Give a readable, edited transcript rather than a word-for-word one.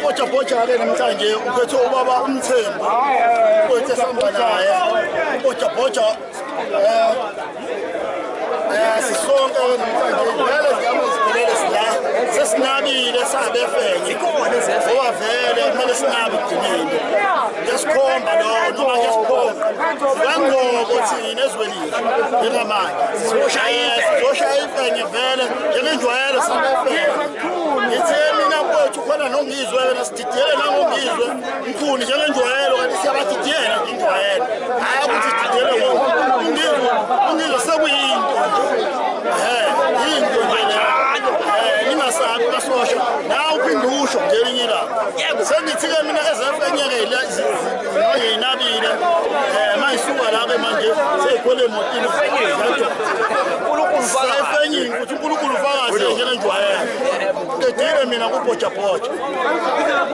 Ubhoja-bhoja-ke namhlanje uphethe ubaba uMthembu kwethu esihamba naye. Ubhoja-bhoja sisonke namhlanje vele ziyama iziphelele sila sesinabile sabe efenye ngoba vele kumele sinabe ekugcineni ngesikhomba lo noma ngesikhomba sikangobo thina ezwelile njengamanje sizoshaya ifenye vele njengenjwayelo sabe efenye ngithe mina kwethu khona nongizwe wena sididiyele nangongizwe mkhulu njengenjwayelo kanti siyabadidiyela injwayelo hayi ukuthi sididiyele ungizwe sekuyinto yinto ningasabi kasosha nawe uphinde usho ngelinye ilanga sengithi-ke mina ezefenyeke ngiyinabile mayisuka lapho manje seyikhole emotini sayefenyini ukuthi uNkulunkulu ufakazi njengenjwayelo dedile mina kubhoja-bhoja